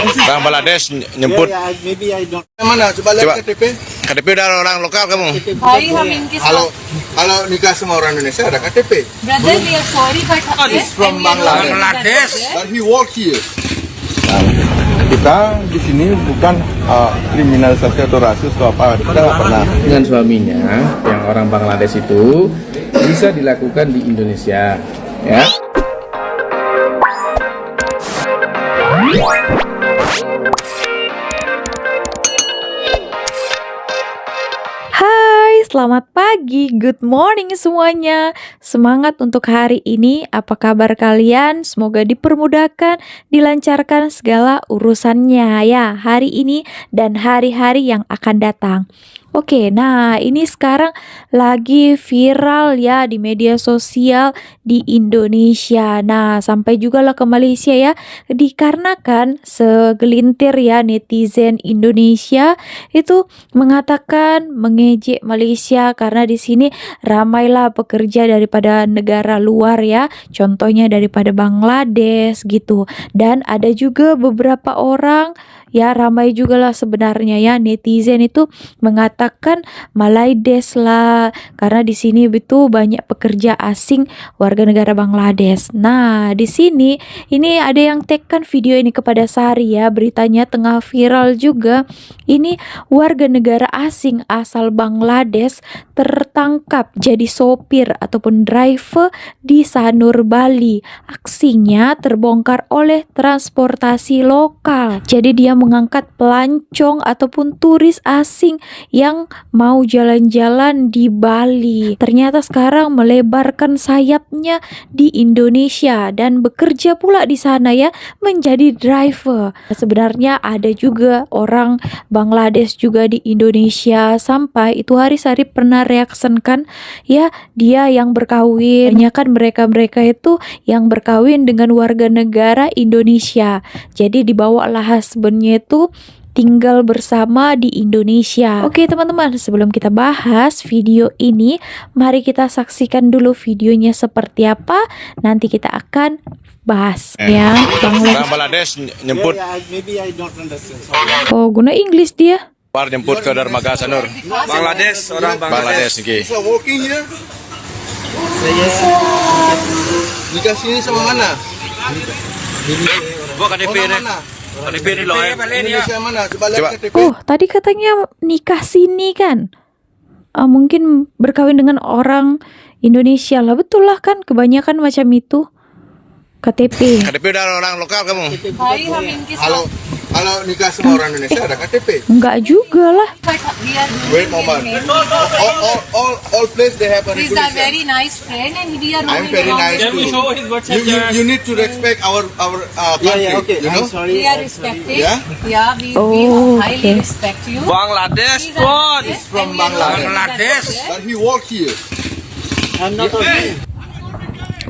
Bang Bangladesh nyebut. Maybe I don't. Mana? Coba lihat KTP. KTP udah orang lokal kamu. भाई हम इनके Kalau साथ kalau nikah sama orang Indonesia ada KTP. Brother we are sorry but He's from Bangladesh. But he work here. Kita di sini bukan kriminalisasi atau rasis atau apa. Kita nggak pernah. Dengan suaminya yang orang Bangladesh itu bisa dilakukan di Indonesia, ya. Hai, selamat pagi, good morning semuanya. Semangat untuk hari ini, apa kabar kalian? Semoga dipermudahkan, dilancarkan segala urusannya ya hari ini dan hari-hari yang akan datang. Oke, nah ini sekarang lagi viral ya di media sosial di Indonesia. Nah, sampai juga lah ke Malaysia ya, dikarenakan segelintir ya netizen Indonesia itu mengatakan mengejek Malaysia karena di sini ramailah pekerja daripada negara luar ya, contohnya daripada Bangladesh gitu. Dan ada juga beberapa orang ya, ramai juga lah sebenarnya ya netizen itu mengatakan Malaydes lah karena di sini itu banyak pekerja asing warga negara Bangladesh. Nah, di sini ini ada yang tagkan video ini kepada Sari ya, beritanya tengah viral juga. Ini warga negara asing asal Bangladesh tertangkap jadi sopir ataupun driver di Sanur, Bali. Aksinya terbongkar oleh transportasi lokal. Jadi dia mengangkat pelancong ataupun turis asing yang mau jalan-jalan di Bali. Ternyata sekarang melebarkan sayapnya di Indonesia dan bekerja pula di sana ya, menjadi driver. Sebenarnya ada juga orang Bangladesh juga di Indonesia, sampai itu hari Sari pernah reaksikan ya, dia yang berkawin. Banyak kan mereka itu yang berkawin dengan warga negara Indonesia. Jadi dibawalah husbandnya itu tinggal bersama di Indonesia. Oke teman-teman, sebelum kita bahas video ini, mari kita saksikan dulu videonya seperti apa. Nanti kita akan bahas ya. Bang Bangladesh nyebut. Maybe I don't understand. Oh, guna Inggris dia. Bar jemput ke dermaga Sanur. Bangladesh, orang Bangladesh niki. So working here. Nikah sini sama mana? Gua KTP Orang mana? KTP ni loh. Indonesia mana? Coba lihat KTP. Oh, tadi katanya nikah sini kan? Mungkin berkawin dengan orang Indonesia lah, betul lah kan? Kebanyakan macam itu. KTP. KTP udah orang lokal kamu. भाई हम इनके Kalau साथ kalau nikah sama orang Indonesia ada KTP. Enggak juga lah. But we are Wait moment. All place they have a He's a regulation. very nice friend and we are I'm moving very along nice with too. You need to respect our country. You know? We are respecting. Yeah? Yeah, we Oh, highly okay. respect you. Bangladesh He's a pun. Bangladesh from and we are Bangladesh. moving Bangladesh. there. But he work here. I'm not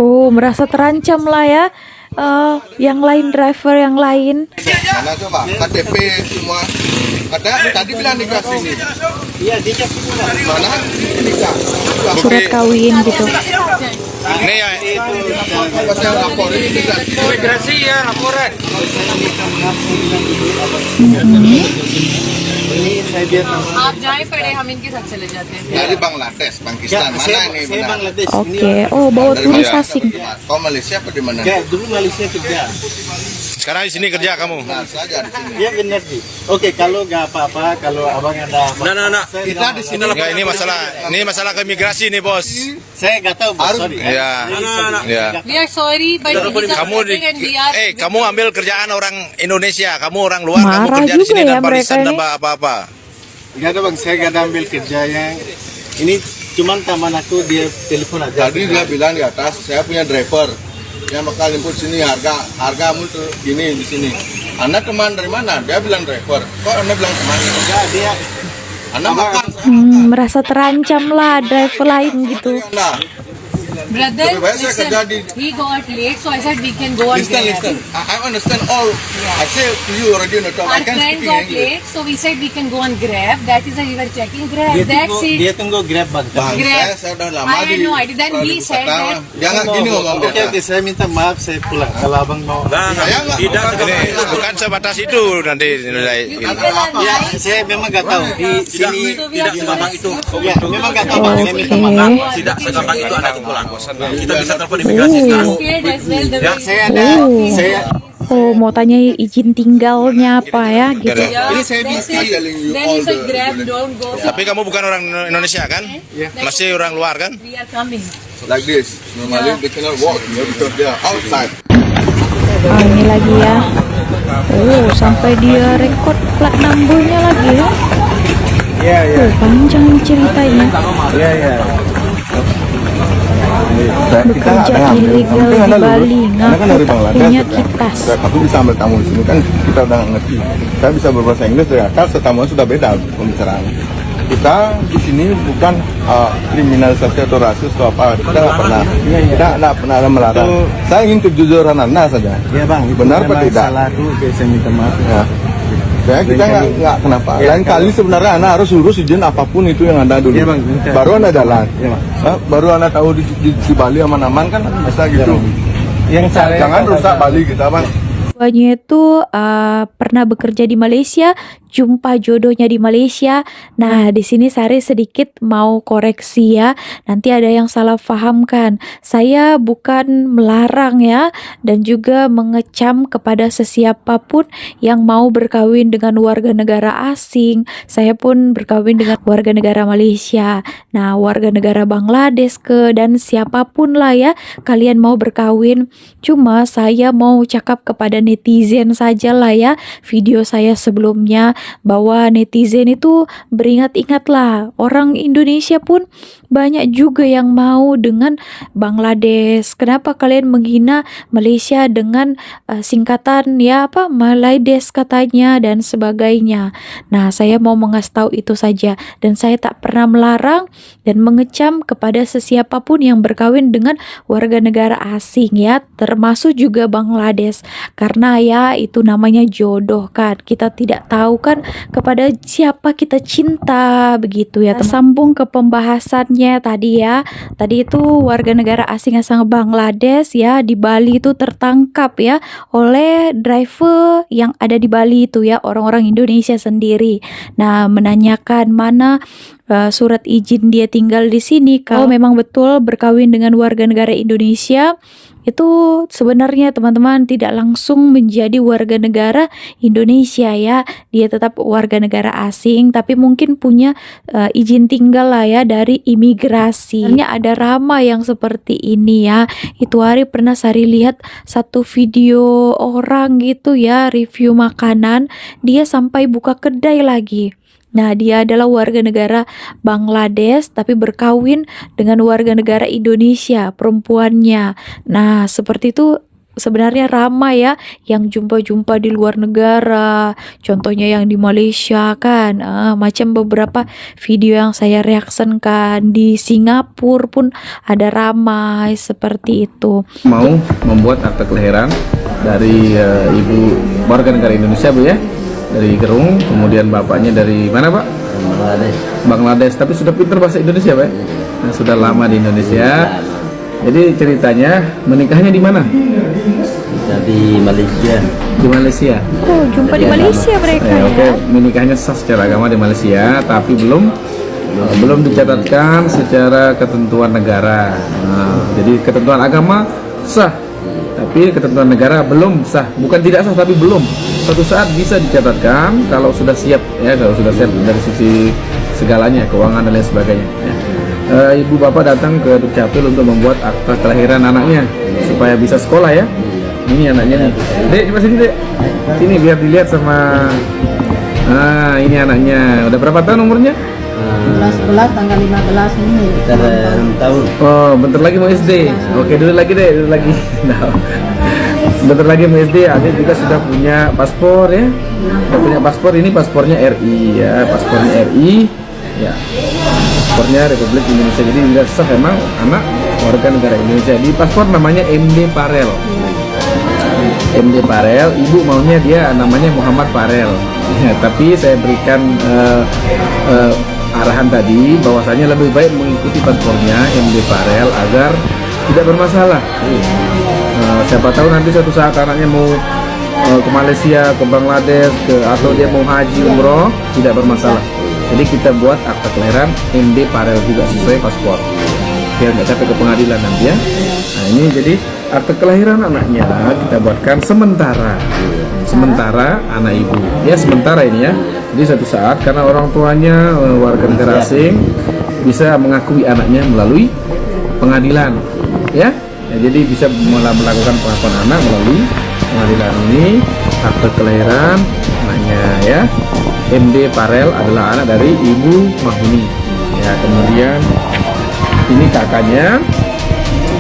Oh, merasa terancam lah ya. Yang lain, driver yang lain. Mana coba KTP semua. Tadi bilang nikah sini. Iya nikah sini. Mana? Nikah. Surat kawin gitu. Ini ya. Apa saya lapor ini nikah. Imigrasi ya laporan. आप जाए पड़े हम इनके साथ चले जाते हैं. Dari Bangladesh, Pakistan. Mana ini benar? Oke, oh bawa turis asing. Kau Malaysia apa di mana? Dulu Malaysia kerja. Sekarang di sini kerja kamu. Nah, saja di sini. Iya benar sih. Oke, kalau nggak apa-apa, kalau abang ada apa, Nah. Kita di sini Enggak, ini masalah ke imigrasi nih, Bos. saya nggak tahu, Bos. Sorry. Ya. Ya. We are sorry but he's a Kamu friend and we are. kamu ambil kerjaan orang Indonesia, kamu orang luar, kamu Marah kerja di juga sini ya dan barisan mereka tambah apa-apa. Nggak ada bang, saya nggak ada ambil kerja yang ini. Cuman teman aku dia telepon aja. Tadi dia bilang di atas, saya punya driver yang bakal jemput sini, hargamu tuh gini di sini. Anda teman dari mana? Dia bilang driver. Kok Anda bilang teman? Enggak, dia Anda makan. Merasa terancam lah driver lain gitu. Anda. Brother, Tapi saya listen, kerja di- he got late, so I said we can go on Listen, Grab. listen. I understand all. I say to you already on the top. I Our can friend speak got English. late, so we said we can go on Grab. That is why we were checking Grab. That's it. dia tunggu Grab bang. Bang, Grab. saya udah lama I had di no idea. Then he di said Pertama. that- Jangan gini ngomong. Oke, saya minta maaf, saya pulang. Kalau abang mau. Saya nggak Tidak, mau. ini bukan sebatas itu nanti nilai. Ya, saya memang nggak tahu di sini. Tidak segampang itu. Ya, memang nggak tahu bang. Saya minta maaf. Oke. Tidak segampang itu anak pulang. Kita bisa telepon he imigrasi sekarang. was scared as well. The way Saya ada, saya Oh, mau tanya izin tinggalnya apa ya gitu. Yeah, Ini saya that's bisa it. telling you Then all he said the- Grab, don't go. So Tapi kamu bukan orang Indonesia kan? Masih orang luar kan? we are coming. Like this. Normally they cannot walk here because they are outside. Ah, ini lagi ya. Oh, sampai dia rekod plat numbernya lagi ya. Iya, Oh, panjang ceritanya. iya. Bekerja ilegal di Bali, ngaku tak punya kitas. Aku bisa ambil tamu di sini kan kita udah ngerti. Saya bisa berbahasa Inggris ya, kan setamuan sudah beda pembicaraan. Kita di sini bukan kriminalisasi atau rasis atau apa. Kita nggak pernah ada melarang. Saya ingin kejujuran Anda saja. Iya bang, itu Benar apa memang tidak? Salah tuh, saya minta maaf. Ya. Kita nggak kenapa. Lain kali sebenarnya Anda harus urus izin apapun itu yang Anda dulu. Iya, Bang. Minta. Baru Anda jalan. Iya, Bang. Baru Anda tahu di Bali aman-aman kan bisa gitu. Yang saya Jangan rusak Bali kita bang. Keduanya itu pernah bekerja di Malaysia, jumpa jodohnya di Malaysia. Nah, di sini Sari sedikit mau koreksi ya. Nanti ada yang salah pahamkan. Saya bukan melarang ya, dan juga mengecam kepada sesiapapun yang mau berkawin dengan warga negara asing. Saya pun berkawin dengan warga negara Malaysia. Nah, warga negara Bangladesh dan siapapun lah ya, kalian mau berkawin. Cuma saya mau cakap kepada netizen saja lah ya, video saya sebelumnya, bahwa netizen itu beringat-ingatlah, orang Indonesia pun banyak juga yang mau dengan Bangladesh. Kenapa kalian menghina Malaysia dengan singkatan ya apa Malaides katanya dan sebagainya. Nah, saya mau mengasih tahu itu saja, dan saya tak pernah melarang dan mengecam kepada sesiapapun yang berkawin dengan warga negara asing ya, termasuk juga Bangladesh, karena ya itu namanya jodoh kan, kita tidak tahu kan kepada siapa kita cinta begitu ya. Tersambung ke pembahasannya tadi ya, tadi itu warga negara asing asal Bangladesh ya di Bali itu tertangkap ya oleh driver yang ada di Bali itu ya, orang-orang Indonesia sendiri. Nah, menanyakan mana surat izin dia tinggal di sini. Kalau memang betul berkawin dengan warga negara Indonesia, itu sebenarnya teman-teman tidak langsung menjadi warga negara Indonesia ya, dia tetap warga negara asing, tapi mungkin punya izin tinggal lah ya dari imigrasi. Sebenarnya ada Rama yang seperti ini ya. Itu hari pernah Sari lihat satu video orang gitu ya, review makanan, dia sampai buka kedai lagi. Nah, dia adalah warga negara Bangladesh tapi berkawin dengan warga negara Indonesia, perempuannya. Nah, seperti itu sebenarnya ramai ya yang jumpa-jumpa di luar negara. Contohnya yang di Malaysia kan, macam beberapa video yang saya reaksikan di Singapura pun ada ramai seperti itu. Mau membuat akta kelahiran dari ibu warga negara Indonesia Bu ya, dari Gerung, kemudian bapaknya dari mana Pak? Bangladesh. Tapi sudah pintar bahasa Indonesia Pak? Nah, sudah lama di Indonesia. Jadi ceritanya menikahnya di mana? Di Malaysia. Di Malaysia. Oh, jumpa di Malaysia mereka ya. Oke, menikahnya sah secara agama di Malaysia, tapi belum dicatatkan secara ketentuan negara. Nah, jadi ketentuan agama sah, tapi ketentuan negara belum sah. Bukan tidak sah, tapi belum. Suatu saat bisa dicatatkan kalau sudah siap ya, kalau sudah siap dari sisi segalanya, keuangan dan lain sebagainya ya. Ibu bapak datang ke Dukcapil untuk membuat akta kelahiran anaknya supaya bisa sekolah ya. Ini anaknya nih. Dek, coba sini Dek. Sini biar dilihat sama. Nah, ini anaknya. Udah berapa tahun umurnya? 11 tanggal 15 ini. Kita 6 tahun. Oh, bentar lagi mau SD. Oke, dulu lagi deh, dulu lagi. Nah, bentar lagi mau SD. Adik juga sudah punya paspor ya. Sudah punya paspor. Ini paspornya RI ya, paspornya RI. Ya, paspornya Republik Indonesia. Jadi tidak sah memang anak warga negara Indonesia. Di paspor namanya MD Parel. MD Parel, ibu maunya dia namanya Muhammad Parel. Ya, tapi saya berikan arahan tadi bahwasanya lebih baik mengikuti paspornya MD Parel agar tidak bermasalah. Siapa tahu nanti suatu saat anaknya mau ke Malaysia, ke Bangladesh, atau dia mau haji umroh, tidak bermasalah. Jadi kita buat akta kelahiran MD Parel juga sesuai paspor, biar nggak sampai ke pengadilan nanti ya. Nah ini jadi akte kelahiran anaknya kita buatkan sementara anak ibu ya, sementara ini ya. Jadi suatu saat karena orang tuanya warga negara asing bisa mengakui anaknya melalui pengadilan ya. Jadi bisa melakukan pengakuan anak melalui pengadilan. Ini akte kelahiran anaknya ya. MD Parel adalah anak dari Ibu Mahuni ya. Kemudian ini kakaknya,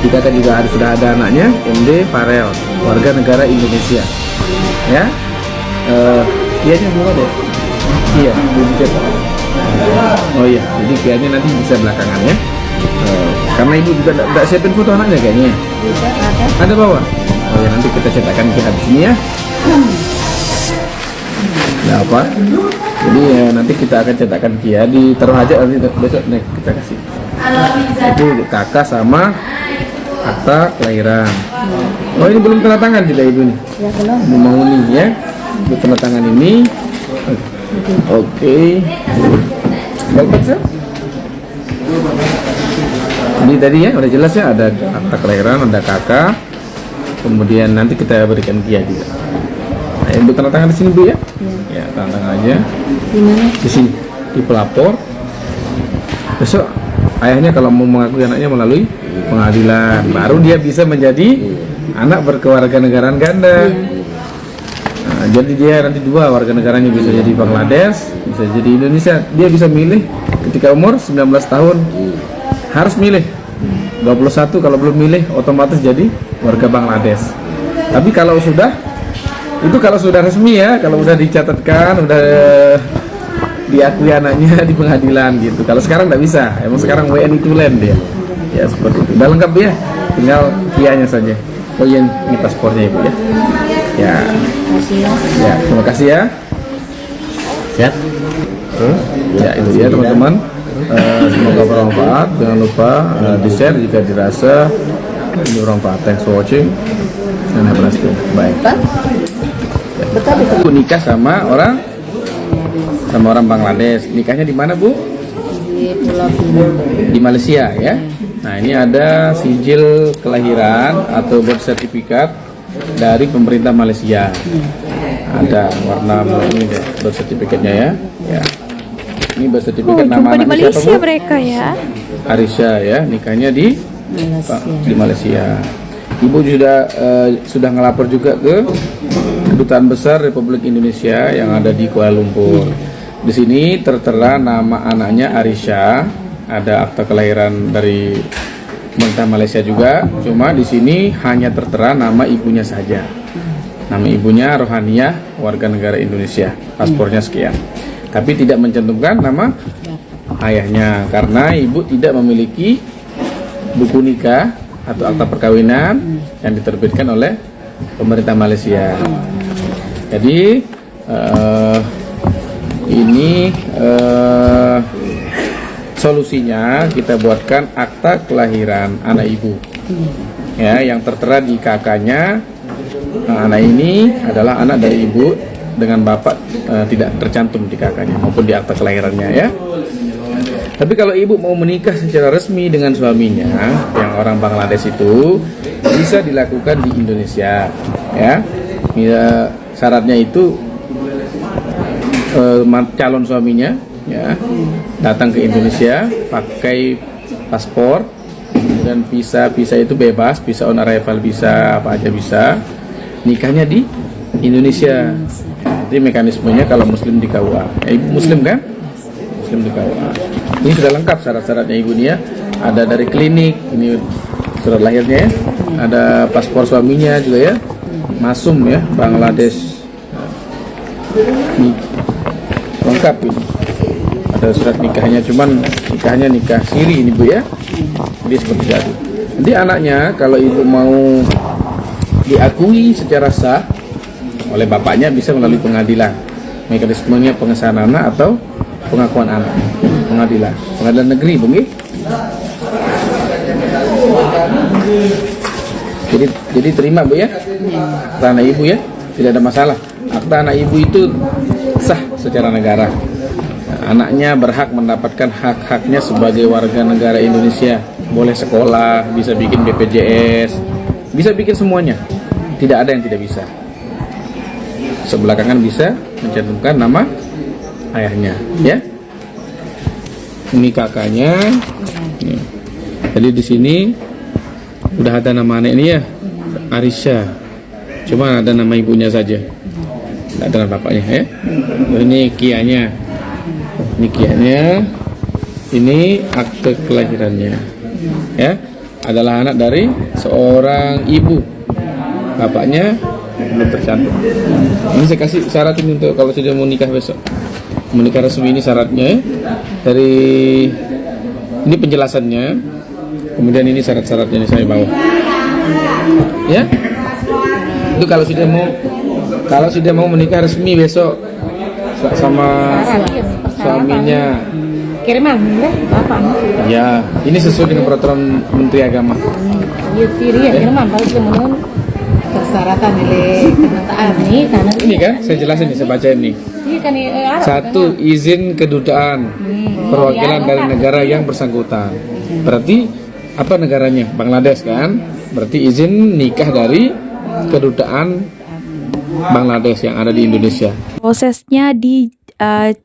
di kakak juga sudah ada anaknya MD Parel, warga negara Indonesia ya. Kianya belum ada. Iya, belum dicetak. Oh iya, jadi kianya nanti bisa belakangan ya. Karena ibu juga tidak siapin foto anaknya kayaknya. Ada bawa. Oh ya, nanti kita cetakkan ki habis ini ya. Nah apa? Jadi ya, nanti kita akan cetakkan kia, ditaruh aja nanti besok nih kita kasih. Itu kakak sama akta kelahiran. Oh ini belum tanda tangan tidak ibu nih? Ya belum. Ibu mau nih ya, ibu tanda tangan ini. Oke. Bagus ya. Ini tadi ya udah jelas ya, ada akta kelahiran, ada kakak. Kemudian nanti kita berikan kia juga. Nah, ibu tanda tangan di sini bu ya? Ya tanda tangan aja. Di mana? Di sini di pelapor. Besok ayahnya kalau mau mengakui anaknya melalui pengadilan, baru dia bisa menjadi anak berkewarganegaraan ganda. Nah, jadi dia nanti dua warga negaranya, bisa jadi Bangladesh, bisa jadi Indonesia. Dia bisa milih ketika umur 19 tahun, harus milih 21. Kalau belum milih otomatis jadi warga Bangladesh. Tapi kalau sudah, itu kalau sudah resmi ya, kalau udah dicatatkan, udah diakui anaknya di pengadilan gitu. Kalau sekarang nggak bisa, emang sekarang WNI tulen dia. Ya seperti itu. Udah lengkap ya, tinggal kianya saja. Oh iya, ini paspornya ibu ya. Ya, ya terima kasih ya. Siap. Ya itu ya teman-teman. Semoga bermanfaat. Jangan lupa di share jika dirasa ini bermanfaat. Thanks for watching and have a nice day. Bye. Bu nikah sama orang Bangladesh. Nikahnya di mana bu? Di Pulau Pinang. Di Malaysia ya. Nah ini ada sijil kelahiran atau birth certificate dari pemerintah Malaysia. Ada warna ini deh birth certificate-nya ya. Ya. Ini birth certificate nama jumpa di anaknya Malaysia siapa bu? mereka ya. Arisha ya, nikahnya di Malaysia. Ibu sudah ngelapor juga ke Kedutaan Besar Republik Indonesia yang ada di Kuala Lumpur. Di sini tertera nama anaknya Arisha, ada akta kelahiran dari pemerintah Malaysia juga. Cuma di sini hanya tertera nama ibunya saja. Nama ibunya Rohaniyah, warga negara Indonesia. Paspornya sekian. Tapi tidak mencantumkan nama ayahnya karena ibu tidak memiliki buku nikah atau akta perkawinan yang diterbitkan oleh pemerintah Malaysia. Jadi ini solusinya kita buatkan akta kelahiran anak ibu ya, yang tertera di kakaknya. Anak ini adalah anak dari ibu dengan bapak tidak tercantum di kakaknya maupun di akta kelahirannya ya. Tapi kalau ibu mau menikah secara resmi dengan suaminya yang orang Bangladesh itu bisa dilakukan di Indonesia ya. Syaratnya itu calon suaminya ya datang ke Indonesia pakai paspor dan visa itu bebas, visa on arrival, visa apa aja bisa, nikahnya di Indonesia. Jadi mekanismenya kalau muslim di KUA. Ibu muslim kan? Muslim di KUA. Ini sudah lengkap syarat-syaratnya ibu nih ya. Ada dari klinik, ini surat lahirnya ya. Ada paspor suaminya juga ya. Masum ya, Bangladesh. Ini lengkap ini. Ada surat nikahnya, cuman nikahnya nikah siri ini bu ya. Jadi seperti itu. Jadi anaknya kalau ibu mau diakui secara sah oleh bapaknya bisa melalui pengadilan. Mekanismenya pengesahan anak atau pengakuan anak. Pengadilan negeri, Bung. Jadi terima Bu ya, akta anak ibu ya, tidak ada masalah. Akta anak ibu itu sah secara negara. Anaknya berhak mendapatkan hak-haknya sebagai warga negara Indonesia. Boleh sekolah, bisa bikin BPJS, bisa bikin semuanya. Tidak ada yang tidak bisa. Sebelakangan bisa mencantumkan nama ayahnya, ya. Ini kakaknya. Nih. Jadi di sini udah ada nama anaknya ya, Arisha. Cuma ada nama ibunya saja, tidak ada nama bapaknya ya. Ini kianya, ini akte kelahirannya, ya. Adalah anak dari seorang ibu, bapaknya belum tercantum. Ini saya kasih syarat ini untuk kalau sudah mau nikah besok, menikah resmi ini syaratnya. Dari ini penjelasannya, kemudian ini syarat-syaratnya saya bawa, ya. Itu kalau sudah mau menikah resmi besok sama suaminya. Kiriman ya, Bapak. Ya, ini sesuai dengan peraturan Menteri Agama. Iya, kiriman kalau kemudian persyaratan oleh kenataan nih karena Ini kan saya jelasin nih, saya baca ini. Iya kan Satu, izin kedutaan perwakilan dari negara yang bersangkutan. Berarti apa negaranya? Bangladesh kan? Berarti izin nikah dari kedutaan Bangladesh yang ada di Indonesia. Prosesnya di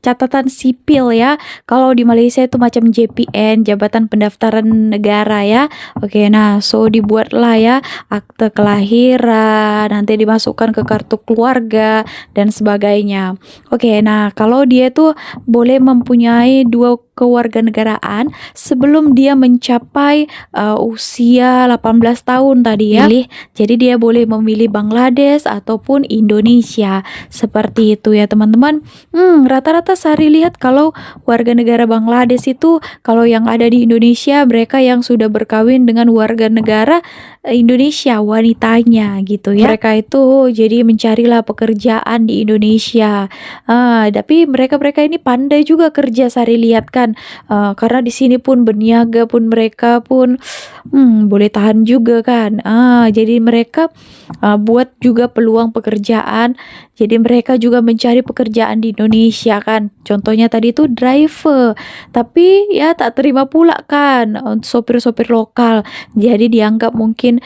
catatan sipil ya. Kalau di Malaysia itu macam JPN, Jabatan Pendaftaran Negara ya. Oke, nah so dibuatlah ya akte kelahiran, nanti dimasukkan ke kartu keluarga dan sebagainya. Oke, nah kalau dia tuh boleh mempunyai 2 kewarganegaraan sebelum dia mencapai usia 18 tahun tadi ya. Jadi dia boleh memilih Bangladesh ataupun Indonesia. Seperti itu ya teman-teman. Rata-rata Sari lihat kalau warga negara Bangladesh itu kalau yang ada di Indonesia mereka yang sudah berkawin dengan warga negara Indonesia wanitanya gitu ya. Mereka itu jadi mencarilah pekerjaan di Indonesia. Tapi mereka ini pandai juga kerja Sari lihat kan. Karena di sini pun berniaga pun mereka pun boleh tahan juga kan. Jadi mereka buat juga peluang pekerjaan. Jadi mereka juga mencari pekerjaan di Indonesia kan. Contohnya tadi itu driver. Tapi ya tak terima pula kan sopir-sopir lokal. Jadi dianggap mungkin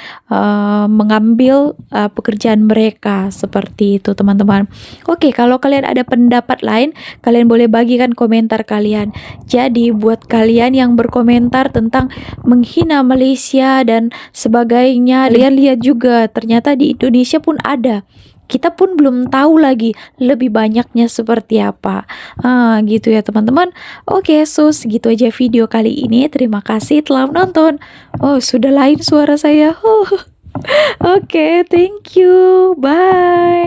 mengambil pekerjaan mereka. Seperti itu teman-teman. Oke, kalau kalian ada pendapat lain, kalian boleh bagikan komentar kalian. Jadi buat kalian yang berkomentar tentang menghina Malaysia dan sebagainya, kalian lihat juga ternyata di Indonesia pun ada. Kita pun belum tahu lagi lebih banyaknya seperti apa. Gitu ya teman-teman. Oke, so segitu aja video kali ini. Terima kasih telah menonton. Oh, sudah lain suara saya. Oke, thank you. Bye.